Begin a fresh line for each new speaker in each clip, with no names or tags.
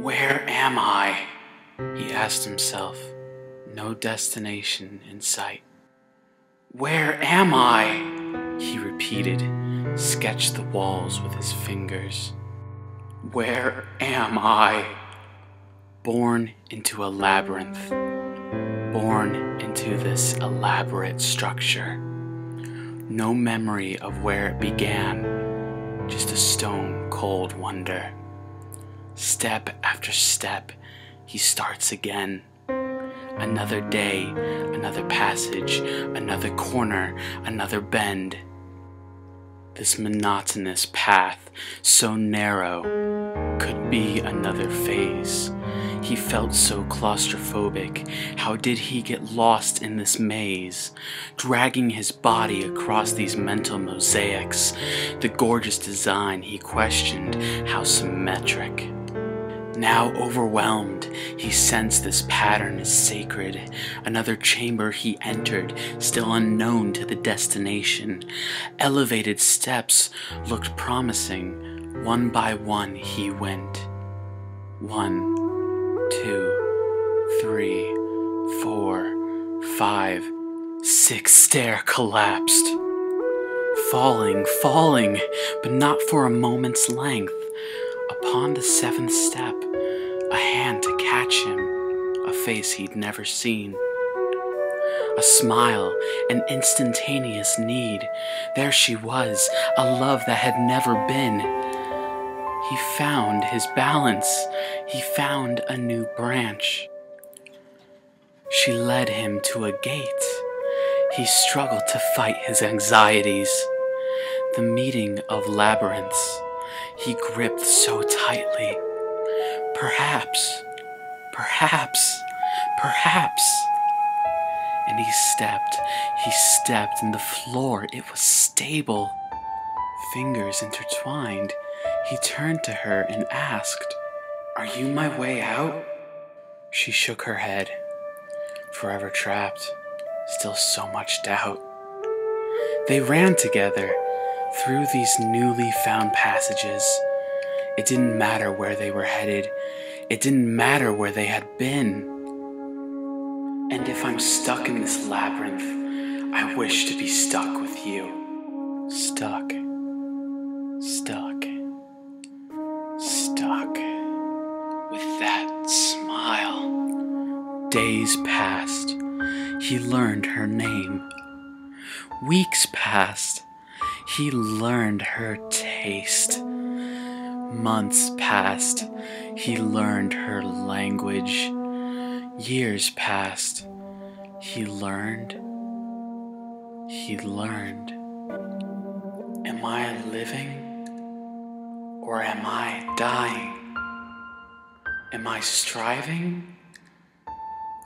Where am I? He asked himself. No destination in sight. Where am I? He repeated, sketched the walls with his fingers. Where am I? Born into a labyrinth. Born into this elaborate structure. No memory of where it began, just a stone-cold wonder. Step after step, he starts again. Another day, another passage, another corner, another bend. This monotonous path, so narrow, could be another phase. He felt so claustrophobic. How did he get lost in this maze? Dragging his body across these mental mosaics. The gorgeous design he questioned, how symmetric. Now overwhelmed, he sensed this pattern is sacred. Another chamber he entered, still unknown to the destination. Elevated steps looked promising. One by one he went. 1, 2, 3, 4, 5, 6. Stair collapsed. Falling, but not for a moment's length. Upon the 7th step, a hand to catch him, a face he'd never seen. A smile, an instantaneous need. There she was, a love that had never been. He found his balance. He found a new branch. She led him to a gate. He struggled to fight his anxieties. The meeting of labyrinths. He gripped so tightly. Perhaps. And he stepped, and the floor, it was stable. Fingers intertwined, he turned to her and asked, "Are you my way out?" She shook her head, forever trapped, still so much doubt. They ran together through these newly found passages. It didn't matter where they were headed. It didn't matter where they had been. And if I'm stuck in this labyrinth, I wish to be stuck with you. Stuck. With that smile. Days passed. He learned her name. Weeks passed. He learned her taste. Months passed. He learned her language. Years passed. He learned. Am I living? Or am I dying? Am I striving?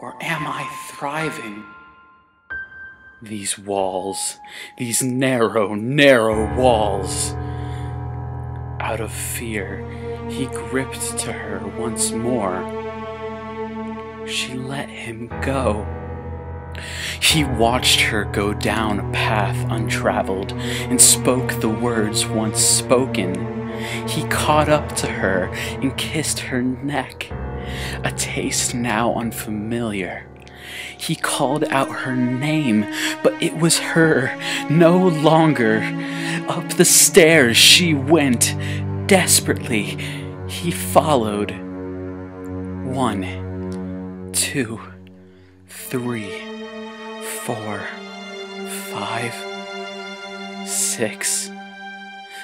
Or am I thriving? These walls, these narrow walls. Out of fear, he gripped to her once more. She let him go. He watched her go down a path untraveled and spoke the words once spoken. He caught up to her and kissed her neck, a taste now unfamiliar. He called out her name, but it was her no longer. Up the stairs she went, desperately. He followed. 1, 2, 3, 4, 5, 6.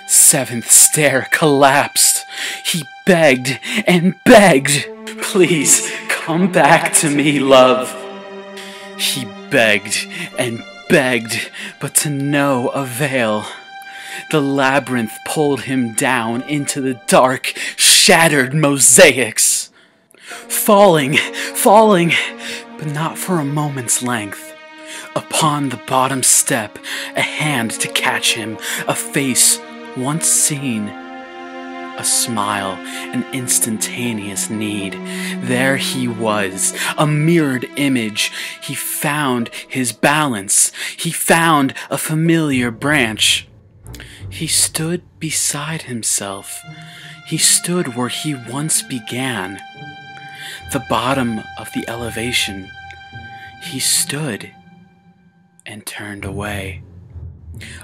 7th stair collapsed. He begged and begged. "Please, come back to me, love." He begged and begged, but to no avail. The labyrinth pulled him down into the dark, shattered mosaics. Falling, but not for a moment's length. Upon the bottom step, a hand to catch him, a face once seen. A smile, an instantaneous need. There he was, a mirrored image. He found his balance. He found a familiar branch. He stood beside himself. He stood where he once began, the bottom of the elevation. He stood and turned away.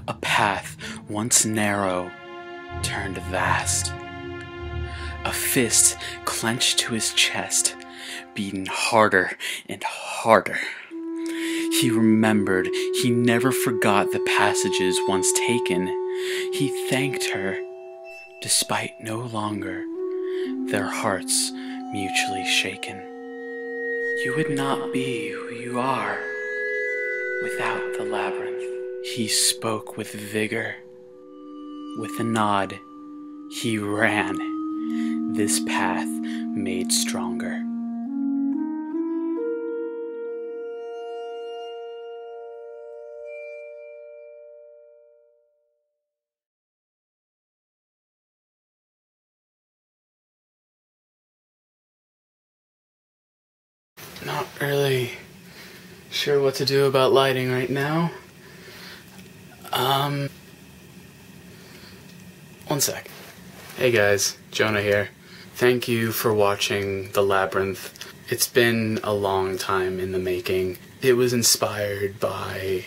A path once narrow turned vast. A fist clenched to his chest, beaten harder and harder. He remembered he never forgot the passages once taken. He thanked her, despite no longer their hearts mutually shaken. You would not be who you are without the labyrinth. He spoke with vigor. With a nod, he ran, this path made stronger. Not really sure what to do about lighting right now. One sec. Hey guys, Jonah here. Thank you for watching The Labyrinth. It's been a long time in the making. It was inspired by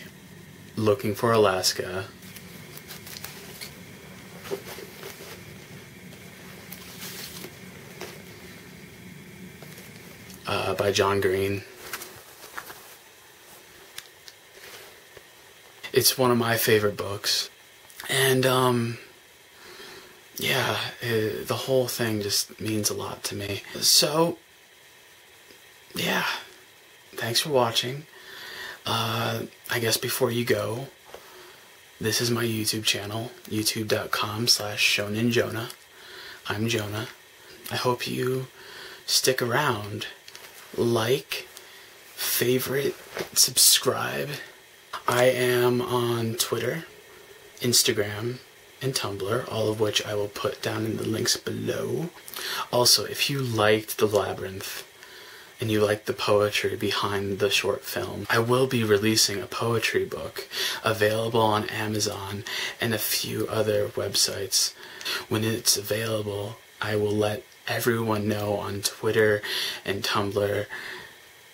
Looking for Alaska. By John Green. It's one of my favorite books. And, yeah, the whole thing just means a lot to me. So, yeah, thanks for watching. I guess before you go, this is my YouTube channel, youtube.com/ShonenJonah. I'm Jonah. I hope you stick around. Like, favorite, subscribe. I am on Twitter, Instagram, and Tumblr, all of which I will put down in the links below. Also, if you liked The Labyrinth and you liked the poetry behind the short film, I will be releasing a poetry book available on Amazon and a few other websites. When it's available, I will let everyone know on Twitter and Tumblr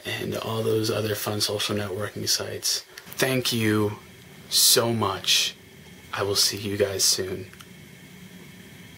and all those other fun social networking sites. Thank you so much. I will see you guys soon.